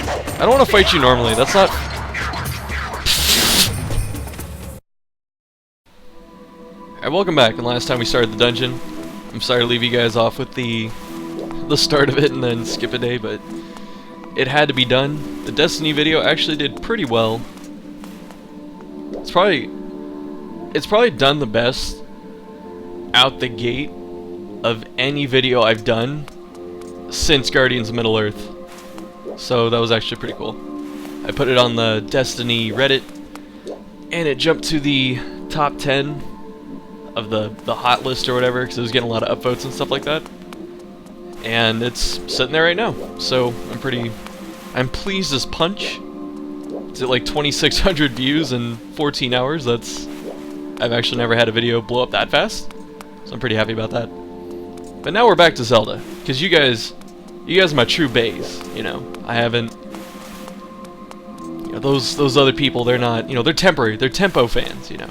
I don't want to fight you normally. That's not... Alright, welcome back. And last time we started the dungeon, I'm sorry to leave you guys off with the start of it and then skip a day, but it had to be done. The Destiny video actually did pretty well. It's probably done the best out the gate of any video I've done since Guardians of Middle-earth. So that was actually pretty cool. I put it on the Destiny Reddit, and it jumped to the top 10 of the hot list or whatever, because it was getting a lot of upvotes and stuff like that. And it's sitting there right now. So I'm pleased as punch. It's at like 2,600 views in 14 hours. I've actually never had a video blow up that fast. So I'm pretty happy about that. But now we're back to Zelda, because you guys are my true baes, you know. I haven't, you know, those other people, they're not, you know, they're temporary, they're tempo fans, you know.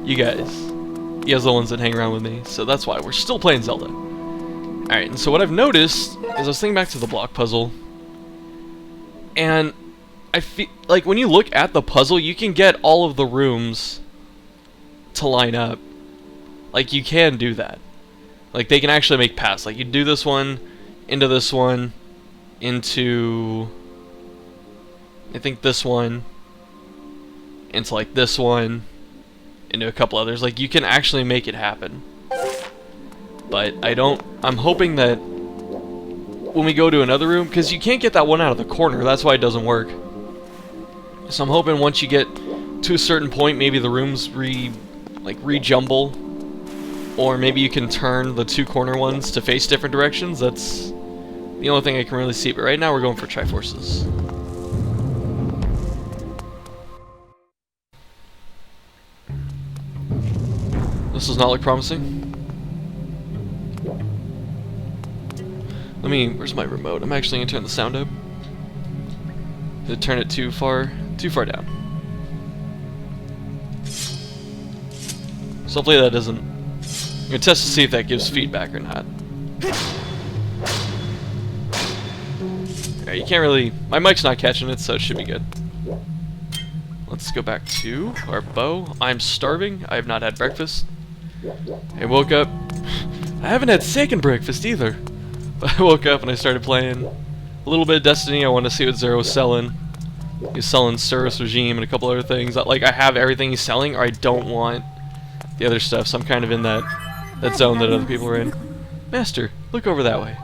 You guys are the ones that hang around with me, so that's why we're still playing Zelda. Alright, and so what I've noticed is I was thinking back to the block puzzle, and I feel like when you look at the puzzle, you can get all of the rooms to line up. Like, you can do that. Like, they can actually make paths. Like, you do this one, into this one, into, I think this one, into like this one, into a couple others. Like, you can actually make it happen. But I'm hoping that when we go to another room, because you can't get that one out of the corner, that's why it doesn't work. So I'm hoping once you get to a certain point, maybe the rooms re-jumble, or maybe you can turn the two corner ones to face different directions. That's the only thing I can really see. But right now we're going for Triforces. This does not look promising. Where's my remote? I'm actually gonna turn the sound up. Did it turn it too far down? So hopefully that doesn't. I'm gonna test to see if that gives feedback or not. Yeah, you can't really. My mic's not catching it, so it should be good. Let's go back to our bow. I'm starving. I have not had breakfast. I woke up. I haven't had second breakfast either. But I woke up and I started playing a little bit of Destiny. I wanted to see what Zero was selling. He's selling Service Regime and a couple other things. Like, I have everything he's selling, or I don't want the other stuff. So I'm kind of in that zone that other people are in. Master, look over that way.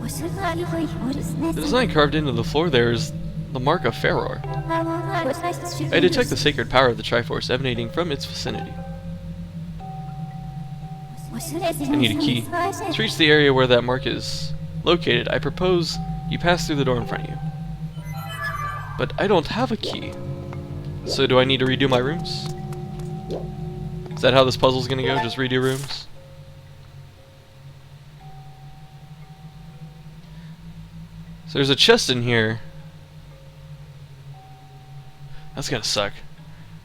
The design carved into the floor there is the mark of Ferror. I detect the sacred power of the Triforce emanating from its vicinity. I need a key. To reach the area where that mark is located, I propose you pass through the door in front of you. But I don't have a key. So do I need to redo my rooms? Is that how this puzzle's gonna go? Just redo rooms? So there's a chest in here. That's gonna suck.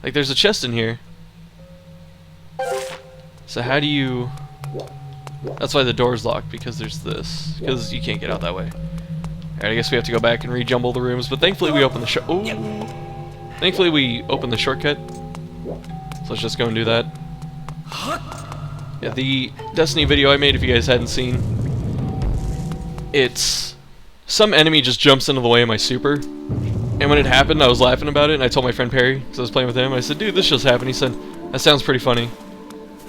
Like, there's a chest in here. So how do you... That's why the door's locked, because there's this. Because you can't get out that way. Alright, I guess we have to go back and re-jumble the rooms, but thankfully we opened the Thankfully we opened the shortcut. So let's just go and do that. Yeah, the Destiny video I made, if you guys hadn't seen, it's... some enemy just jumps into the way of my super. And when it happened, I was laughing about it, and I told my friend Perry, because I was playing with him, I said, dude, this just happened. He said, that sounds pretty funny.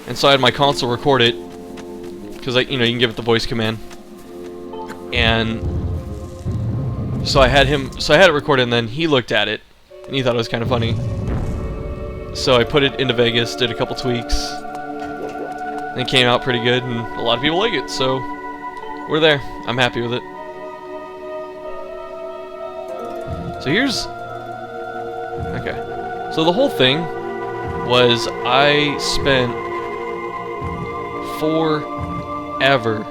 And so I had my console record it, because, you know, you can give it the voice command. And so I had it recorded, and then he looked at it, and he thought it was kind of funny. So I put it into Vegas, did a couple tweaks, and it came out pretty good, and a lot of people like it, so we're there. I'm happy with it. So here's... okay. So the whole thing was I spent forever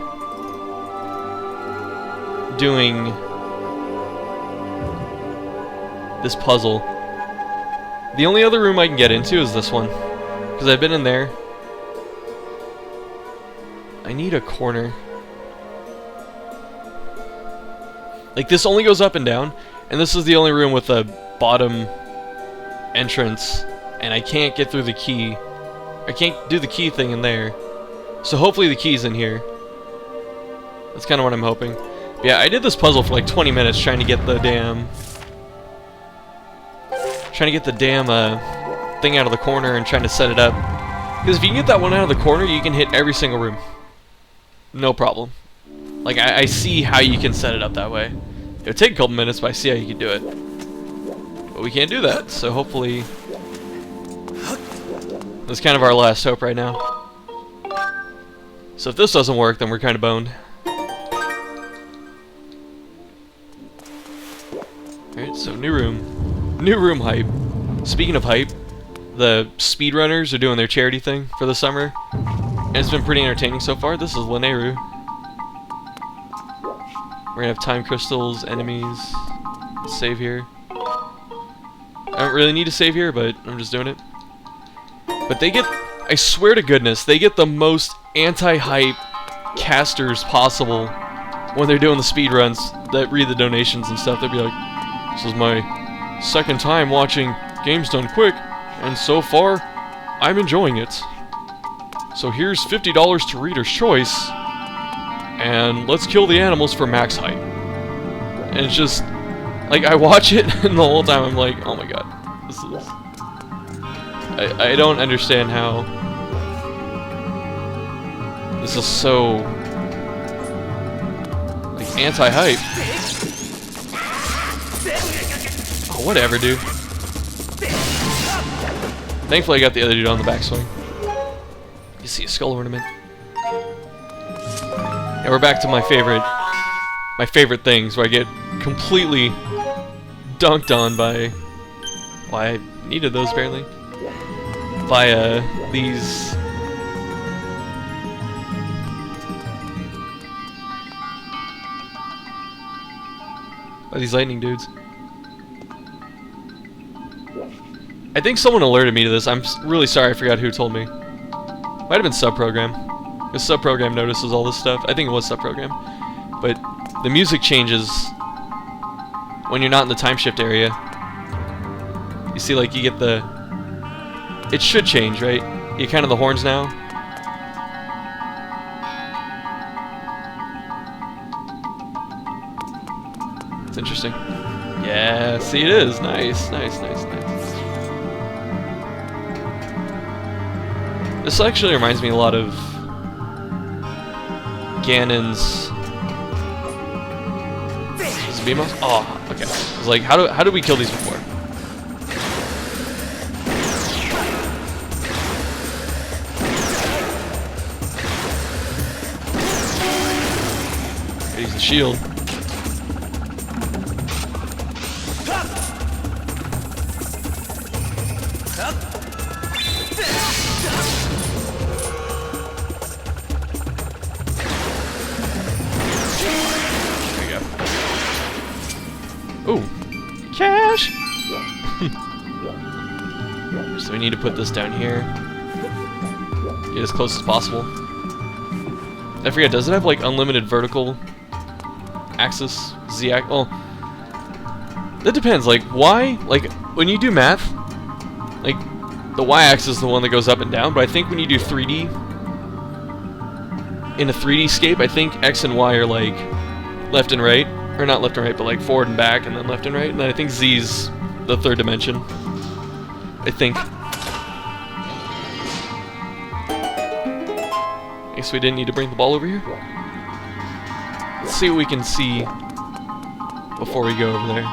doing this puzzle. The only other room I can get into is this one, because I've been in there. I need a corner. Like, this only goes up and down, and this is the only room with a bottom entrance, and I can't get through the key. I can't do the key thing in there. So hopefully the key's in here. That's kind of what I'm hoping. But yeah, I did this puzzle for like 20 minutes trying to get the damn... thing out of the corner and trying to set it up. Because if you can get that one out of the corner, you can hit every single room. No problem. Like, I see how you can set it up that way. It would take a couple minutes, but I see how you can do it. But we can't do that, so hopefully... that's kind of our last hope right now. So if this doesn't work, then we're kind of boned. Alright, so new room. New room hype. Speaking of hype, the speedrunners are doing their charity thing for the summer. And it's been pretty entertaining so far. This is Lineru. We're gonna have time crystals, enemies. Save here. I don't really need to save here, but I'm just doing it. But they get, I swear to goodness, they get the most anti-hype casters possible when they're doing the speedruns that read the donations and stuff. They'll be like, this is my second time watching games done quick, and so far, I'm enjoying it. So here's $50 to Reader's Choice, and let's kill the animals for max height. And it's just, like, I watch it, and the whole time I'm like, oh my god, this is... I don't understand how... this is so... like, anti-hype. Oh, whatever, dude. Thankfully I got the other dude on the backswing. You see a skull ornament. And we're back to my favorite things, where I get completely dunked on by... well, I needed those barely. By these... by these lightning dudes. I think someone alerted me to this. I'm really sorry, I forgot who told me. Might have been Subprogram. Because Subprogram notices all this stuff. I think it was Subprogram. But the music changes when you're not in the time shift area. You see, like, you get the... it should change, right? You kind of the horns now. It's interesting. Yeah, see, it is. Nice, nice, nice, nice. This actually reminds me a lot of Ganon's... is it Beamos? Oh, okay. I was like, how did we kill these before? Gotta use the shield. Ooh, cash! So we need to put this down here. Get as close as possible. I forget, does it have like unlimited vertical axis? Z-axis? Well, that depends. Like, Y, like, when you do math, like, the Y-axis is the one that goes up and down, but I think when you do 3D, in a 3D scape, I think X and Y are like left and right. Or not left and right, but like forward and back, and then left and right. And then I think Z's the third dimension. I think. I guess we didn't need to bring the ball over here. Let's see what we can see before we go over there.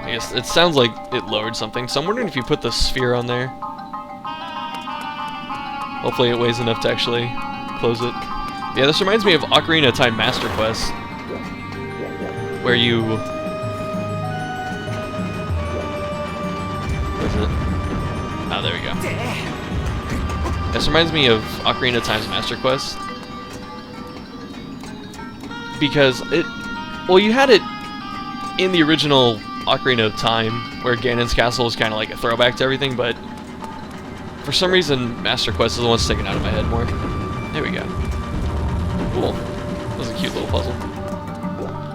I guess it sounds like it lowered something, so I'm wondering if you put the sphere on there. Hopefully it weighs enough to actually close it. Yeah, this reminds me of Ocarina of Time Master Quest, where you... where is it? Oh, there we go. This reminds me of Ocarina of Time's Master Quest, because it... well, you had it in the original Ocarina of Time, where Ganon's castle was kind of like a throwback to everything, but for some reason, Master Quest is the one sticking out of my head more. There we go. Cool. That was a cute little puzzle.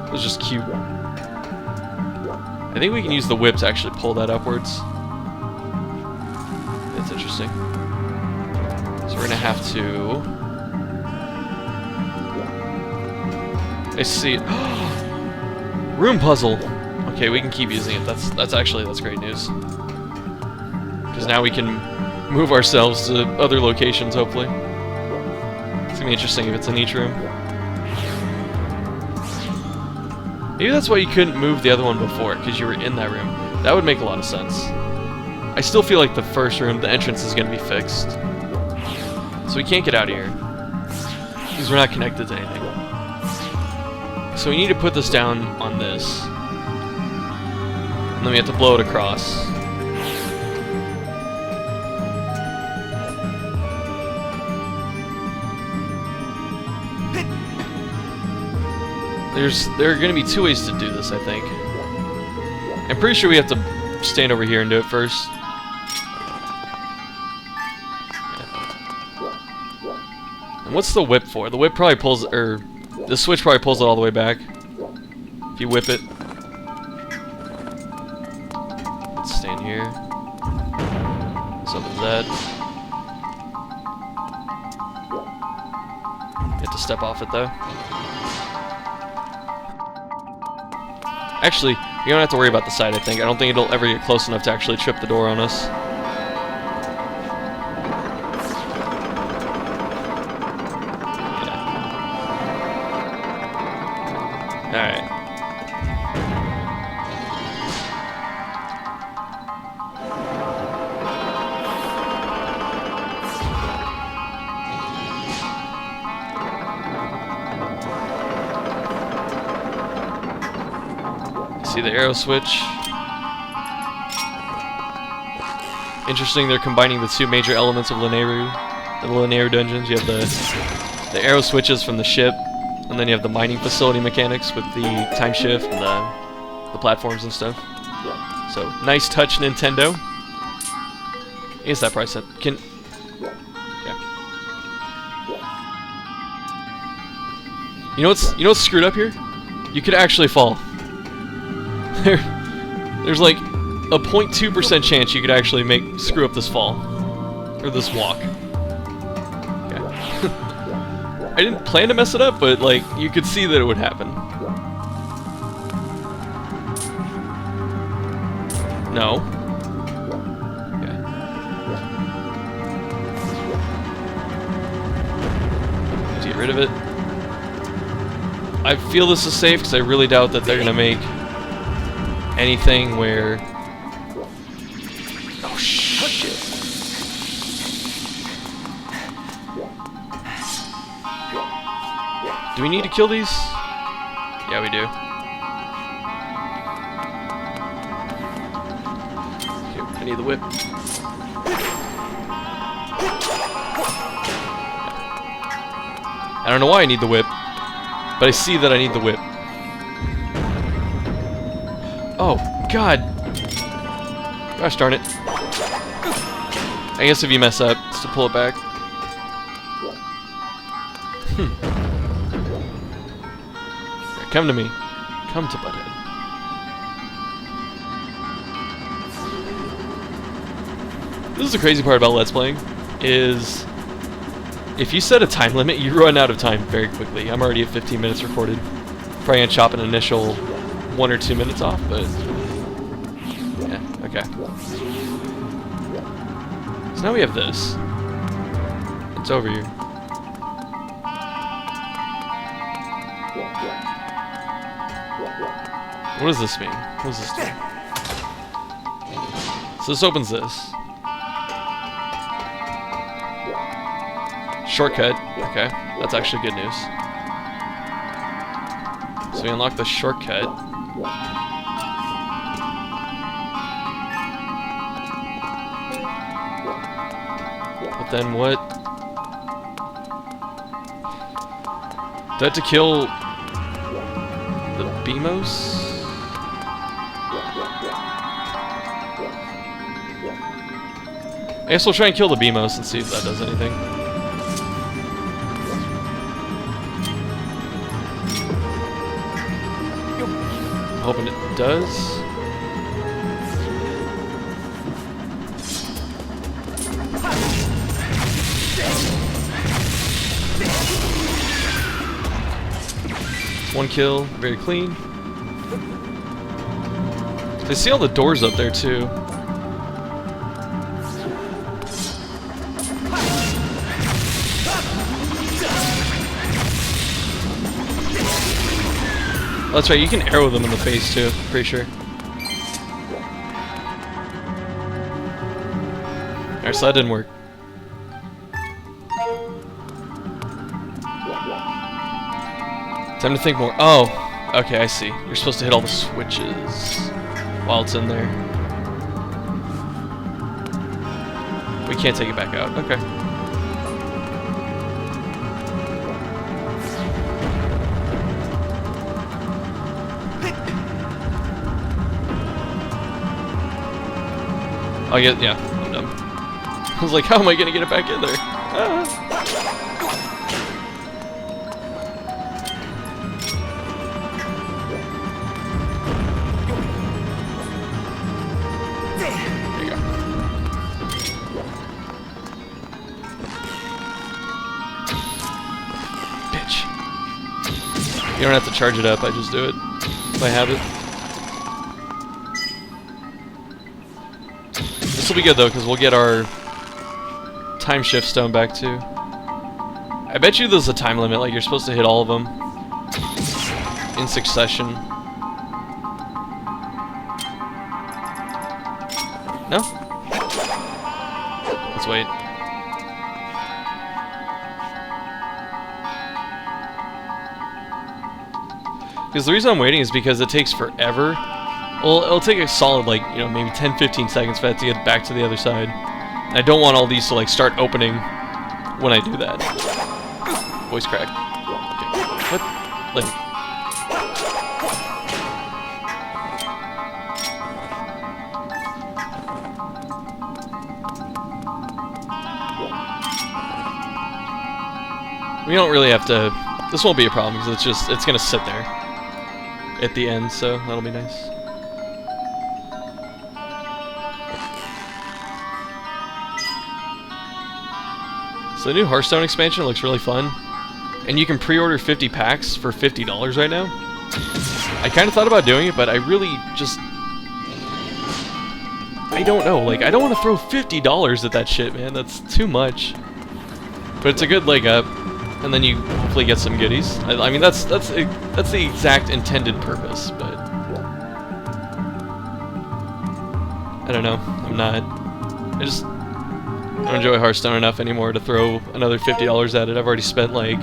It was just cute. I think we can use the whip to actually pull that upwards. That's interesting. So we're gonna have to... I see. Room puzzle! Okay, we can keep using it. That's great news. Because now we can move ourselves to other locations, hopefully. It's gonna be interesting if it's in each room. Maybe that's why you couldn't move the other one before, because you were in that room. That would make a lot of sense. I still feel like the first room, the entrance is gonna be fixed. So we can't get out of here. Because we're not connected to anything. So we need to put this down on this. And then we have to blow it across. There are going to be two ways to do this, I think. I'm pretty sure we have to stand over here and do it first. And what's the whip for? The whip probably pulls, or the switch probably pulls it all the way back. If you whip it. Let's stand here. So there's that. You have to step off it though. Actually, you don't have to worry about the side, I think. I don't think it'll ever get close enough to actually trip the door on us. Yeah. Alright. See the arrow switch. Interesting, they're combining the two major elements of Linearu, the Linearu dungeons. You have the arrow switches from the ship, and then you have the mining facility mechanics with the time shift and the platforms and stuff. So nice touch, Nintendo. I guess that price can. Yeah. You know what's screwed up here? You could actually fall. There's like a 0.2% chance you could actually screw up this fall. Or this walk. Okay. I didn't plan to mess it up, but like, you could see that it would happen. No. Okay. Let's get rid of it. I feel this is safe because I really doubt that they're gonna make anything where... Oh shit. Do we need to kill these? Yeah, we do. Okay, I need the whip. I don't know why I need the whip, but I see that I need the whip. Oh, God. Gosh darn it. I guess if you mess up, it's to pull it back. Right, come to me. Come to Butthead. This is the crazy part about Let's Playing, is if you set a time limit, you run out of time very quickly. I'm already at 15 minutes recorded. Probably gonna chop an initial 1 or 2 minutes off, but yeah, okay. So now we have this. It's over here. What does this mean? What does this do? So this opens this. Shortcut. Okay, that's actually good news. So we unlock the shortcut. But then what? Do I have to kill the Beamos? I guess we'll try and kill the Beamos and see if that does anything. hoping it does. One kill, very clean. They see all the doors up there too. Oh, that's right, you can arrow them in the face too, pretty sure. Alright, so that didn't work. Time to think more. Oh, okay, I see. You're supposed to hit all the switches while it's in there. We can't take it back out. Okay. Oh, yeah, I'm dumb. I was like, how am I gonna get it back in there? Ah. You don't have to charge it up, I just do it if I have it. This will be good though, because we'll get our time shift stone back too. I bet you there's a time limit, like you're supposed to hit all of them in succession. No? Let's wait. Because the reason I'm waiting is because it takes forever. Well, it'll take a solid, like, you know, maybe 10-15 seconds for that to get back to the other side. And I don't want all these to, like, start opening when I do that. Voice crack. Okay. What? Like... We don't really have to... This won't be a problem, because it's just... It's gonna sit there at the end, so that'll be nice. So the new Hearthstone expansion looks really fun, and you can pre-order 50 packs for $50 right now. I kind of thought about doing it, but I really just... I don't know, like, I don't want to throw $50 at that shit, man. That's too much. But it's a good leg up, and then you hopefully get some goodies. I mean, that's the exact intended purpose, but... I don't know, I'm not... I don't enjoy Hearthstone enough anymore to throw another $50 at it. I've already spent like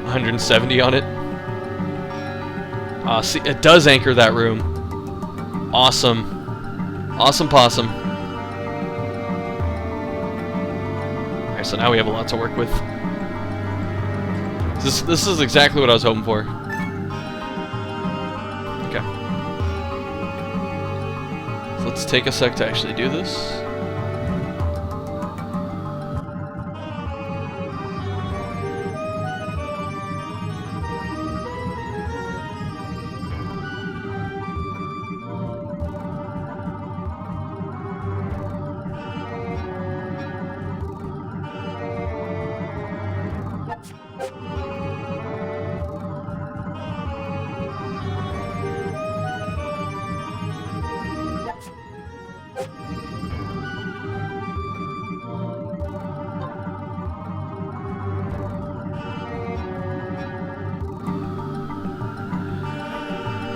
170 on it. See, it does anchor that room. Awesome. Awesome possum. Alright, so now we have a lot to work with. This is exactly what I was hoping for. Okay. Let's take a sec to actually do this.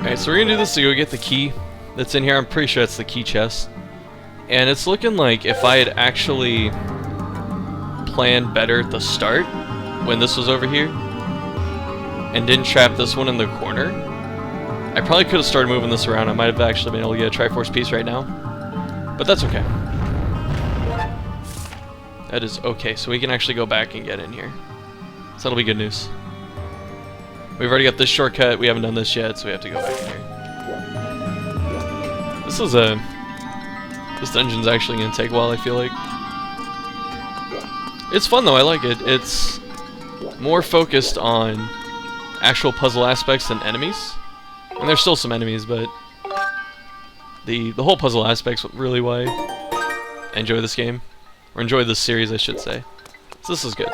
Alright, so we're gonna do this to go get the key that's in here. I'm pretty sure it's the key chest. And it's looking like if I had actually planned better at the start, when this was over here, and didn't trap this one in the corner, I probably could have started moving this around. I might have actually been able to get a Triforce piece right now. But that's okay. That is okay, so we can actually go back and get in here. So that'll be good news. We've already got this shortcut, we haven't done this yet, so we have to go back in here. This dungeon's actually gonna take a while, I feel like. It's fun though, I like it. It's more focused on actual puzzle aspects than enemies. And there's still some enemies, but the whole puzzle aspects really why I enjoy this game. Or enjoy this series, I should say. So this is good.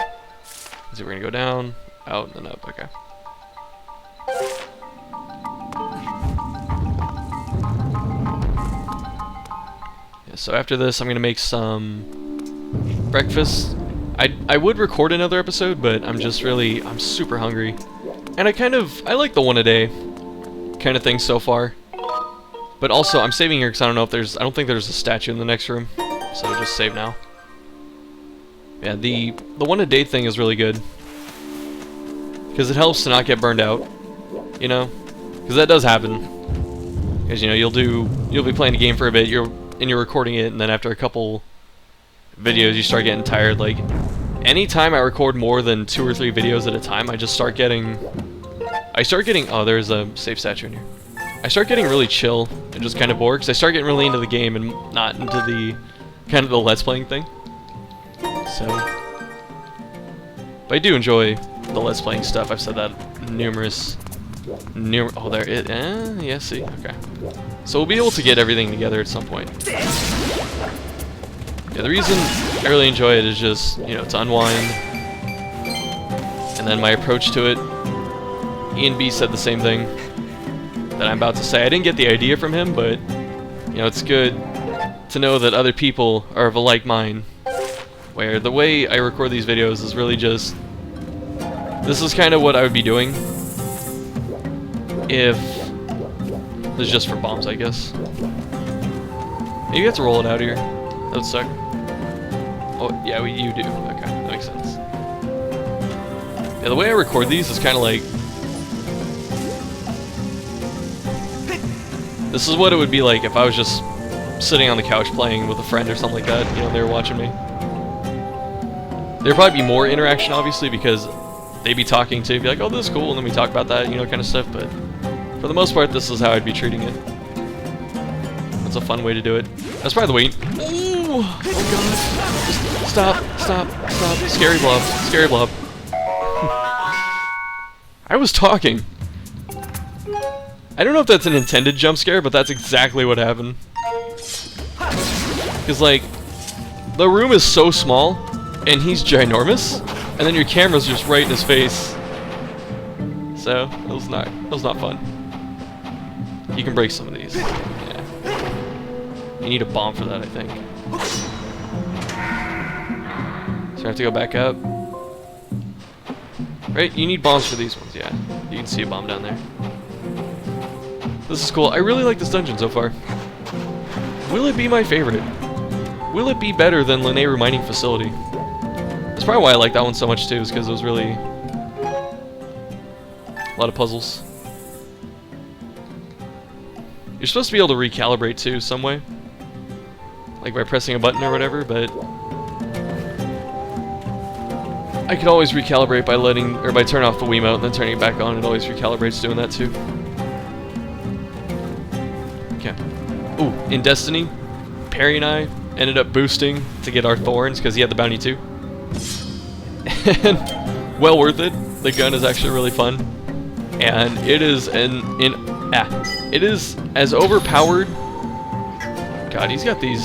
So we're gonna go down, out, and then up. Okay. Yeah, so after this, I'm gonna make some breakfast. I would record another episode, but I'm super hungry. And I like the one a day kind of thing so far. But also, I'm saving here because I don't think there's a statue in the next room. So just save now. Yeah, the one a day thing is really good. Because it helps to not get burned out. You know? Because that does happen. Because, you know, you'll be playing a game for a bit, you're recording it, and then after a couple videos you start getting tired. Like, anytime I record more than 2 or 3 videos at a time, I start getting, oh, there's a safe statue in here. I start getting really chill and just kind of bored, because I start getting really into the game and not into the, kind of the Let's Playing thing. So, but I do enjoy the Let's Playing stuff. I've said that numerous, oh, there it, yeah, see, okay. So we'll be able to get everything together at some point. Yeah, the reason I really enjoy it is just, you know, to unwind. And then my approach to it, Ian B said the same thing that I'm about to say. I didn't get the idea from him, but, you know, it's good to know that other people are of a like mind. Where the way I record these videos is really just, this is kind of what I would be doing if this is just for bombs, I guess. Maybe you have to roll it out here. That would suck. Oh, yeah, you do. Okay, that makes sense. Yeah, the way I record these is kind of like, this is what it would be like if I was just sitting on the couch playing with a friend or something like that. You know, they were watching me. There'd probably be more interaction, obviously, because they'd be talking to, be like, oh, this is cool, and then we talk about that, you know, kind of stuff, but for the most part, this is how I'd be treating it. That's a fun way to do it. That's probably the way. Ooh! Oh god. Just stop. Scary blob. Scary blob. I was talking. I don't know if that's an intended jump scare, but that's exactly what happened. Because, like, the room is so small, and he's ginormous, and then your camera's just right in his face. So, it was not fun. You can break some of these. Yeah. You need a bomb for that, I think. So I have to go back up. Right? You need bombs for these ones, yeah. You can see a bomb down there. This is cool. I really like this dungeon so far. Will it be my favorite? Will it be better than Linnaeus Mining Facility? That's probably why I like that one so much too, is because it was really a lot of puzzles. You're supposed to be able to recalibrate too, some way. Like by pressing a button or whatever, but I could always recalibrate by by turning off the Wiimote and then turning it back on. It always recalibrates doing that too. Okay. Ooh, in Destiny, Perry and I ended up boosting to get our thorns because he had the bounty too. And well worth it. The gun is actually really fun, and it is it is as overpowered. God, he's got those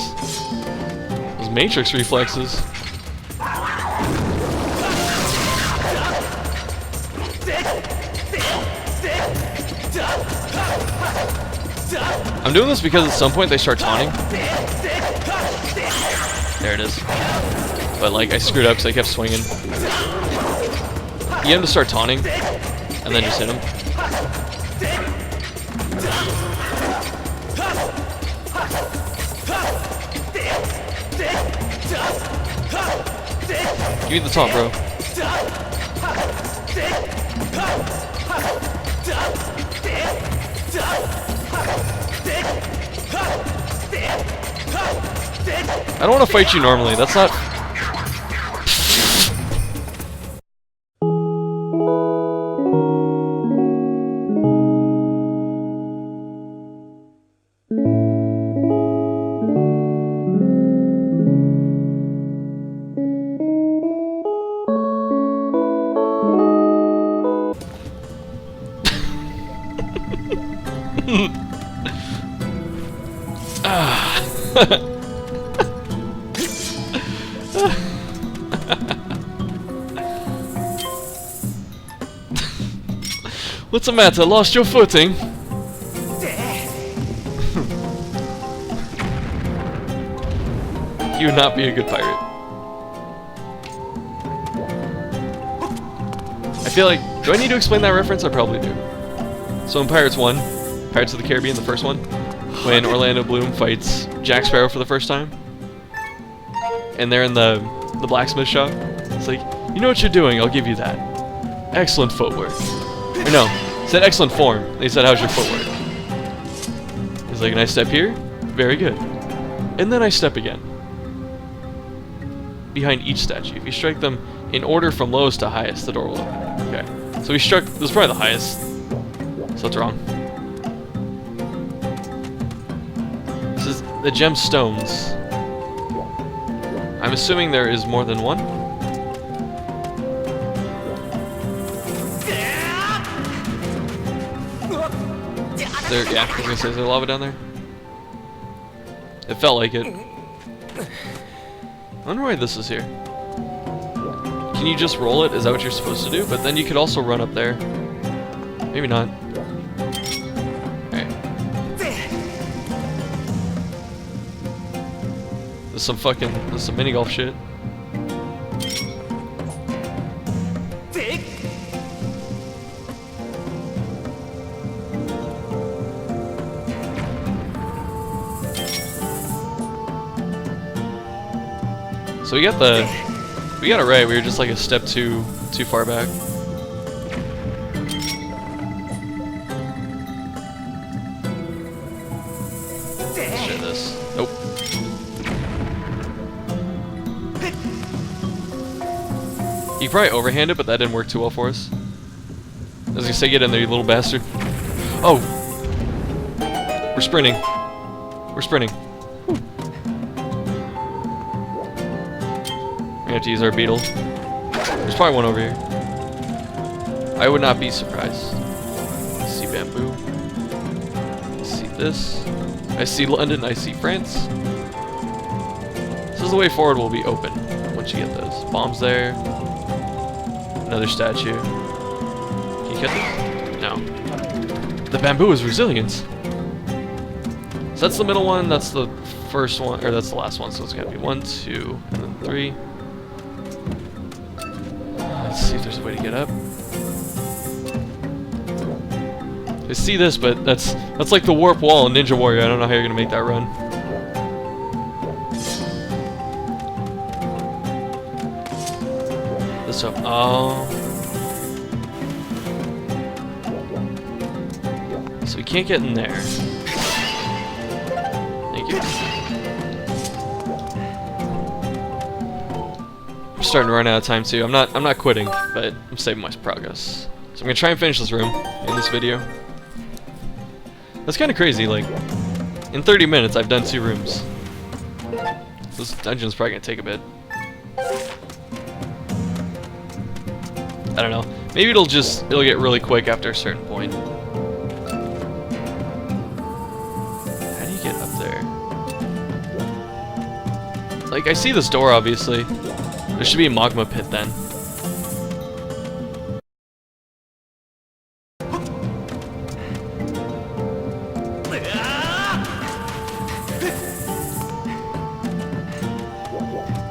matrix reflexes. I'm doing this because at some point they start taunting. There it is. But like I screwed up because I kept swinging. You have to start taunting, and then just hit him. Give me the taunt, bro. I don't want to fight you normally. That's not... What's the matter? Lost your footing? You would not be a good pirate. I feel like... Do I need to explain that reference? I probably do. So in Pirates 1, Pirates of the Caribbean, the first one, when Orlando Bloom fights Jack Sparrow for the first time, and they're in the blacksmith shop, it's like, you know what you're doing, I'll give you that. Excellent footwork. Or no, he said excellent form. They said, how's your footwork? He's like, and I step here? Very good. And then I step again. Behind each statue. If you strike them in order from lowest to highest, the door will open. Okay. So we struck... This is probably the highest. So that's wrong. This is the gemstones. I'm assuming there is more than one. There, yeah, I was gonna say, is there lava down there? It felt like it. I wonder why this is here. Can you just roll it? Is that what you're supposed to do? But then you could also run up there. Maybe not. Alright. There's some mini golf shit. So we got it right. We were just like a step too far back. Let's try this. Nope. You probably overhand it, but that didn't work too well for us. I was gonna say, get in there, you little bastard. Oh, we're sprinting. We're sprinting. We have to use our beetle. There's probably one over here. I would not be surprised. I see bamboo. I see this. I see London. I see France. This is the way forward will be open once you get those. Bombs there. Another statue. Can you get this? No. The bamboo is resilient. So that's the middle one. That's the first one. Or that's the last one. So it's going to be 1, 2, and then 3. Let's see if there's a way to get up. I see this, but that's like the warp wall in Ninja Warrior. I don't know how you're gonna make that run. This up. Oh. So we can't get in there. Thank you. I'm starting to run out of time too. I'm not quitting, but I'm saving my progress. So I'm gonna try and finish this room in this video. That's kind of crazy. Like, in 30 minutes, I've done 2 rooms. This dungeon's probably gonna take a bit. I don't know. Maybe it'll get really quick after a certain point. How do you get up there? Like, I see this door, obviously. There should be a magma pit then.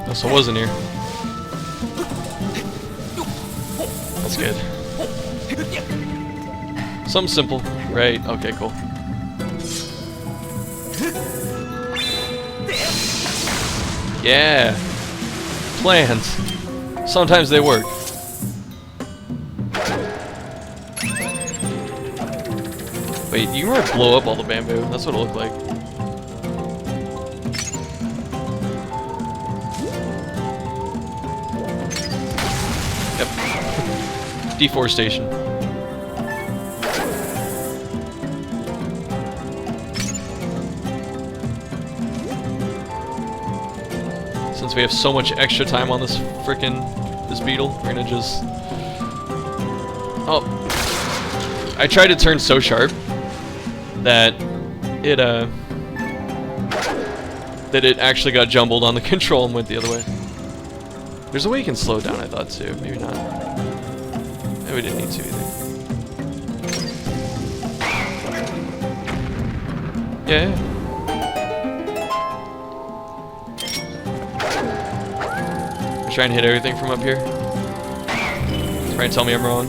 Oh, so it wasn't here. That's good. Something simple, right? Okay, cool. Yeah! Plans. Sometimes they work. Wait, you were to blow up all the bamboo. That's what it looked like. Yep. Deforestation. Since we have so much extra time on this this beetle, we're gonna just... Oh. I tried to turn so sharp that it, that it actually got jumbled on the control and went the other way. There's a way you can slow down, I thought, too. Maybe not. Maybe we didn't need to either. Yeah. I'm trying to hit everything from up here. Trying to tell me I'm wrong.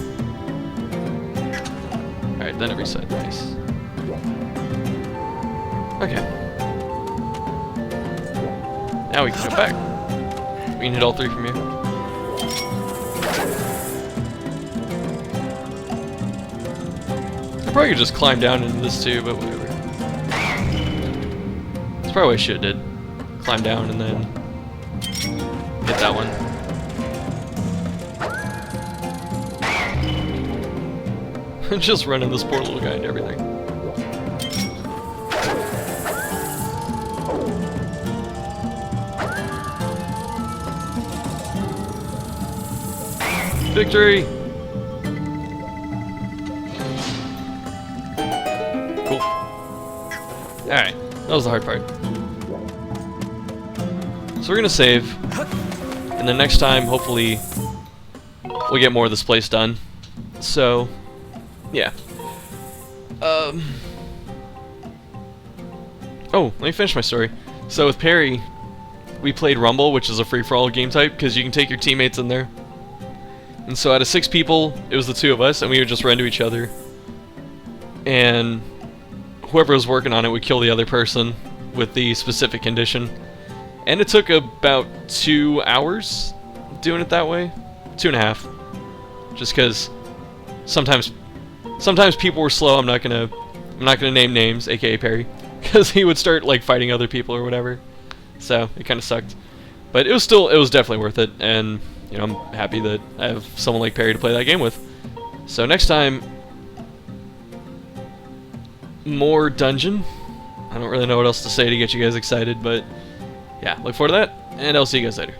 Alright, then it reset. Nice. Okay. Now we can go back. We can hit all three from here. I probably could just climb down into this too, but whatever. That's probably what I should have did. Climb down and then hit that one. Just running this poor little guy into everything. Victory! Cool. Alright, that was the hard part. So we're gonna save, and then next time, hopefully, we'll get more of this place done. So, yeah. Oh, let me finish my story. So with Perry, we played Rumble, which is a free-for-all game type, because you can take your teammates in there. And so out of 6 people, it was the 2 of us, and we would just run to each other. And whoever was working on it would kill the other person with the specific condition. And it took about 2 hours doing it that way. 2.5. Just because sometimes people were slow. I'm not gonna name names, aka Perry, because he would start like fighting other people or whatever. So it kind of sucked. But it was definitely worth it, and you know, I'm happy that I have someone like Perry to play that game with. So next time, more dungeon. I don't really know what else to say to get you guys excited, but yeah, look forward to that, and I'll see you guys later.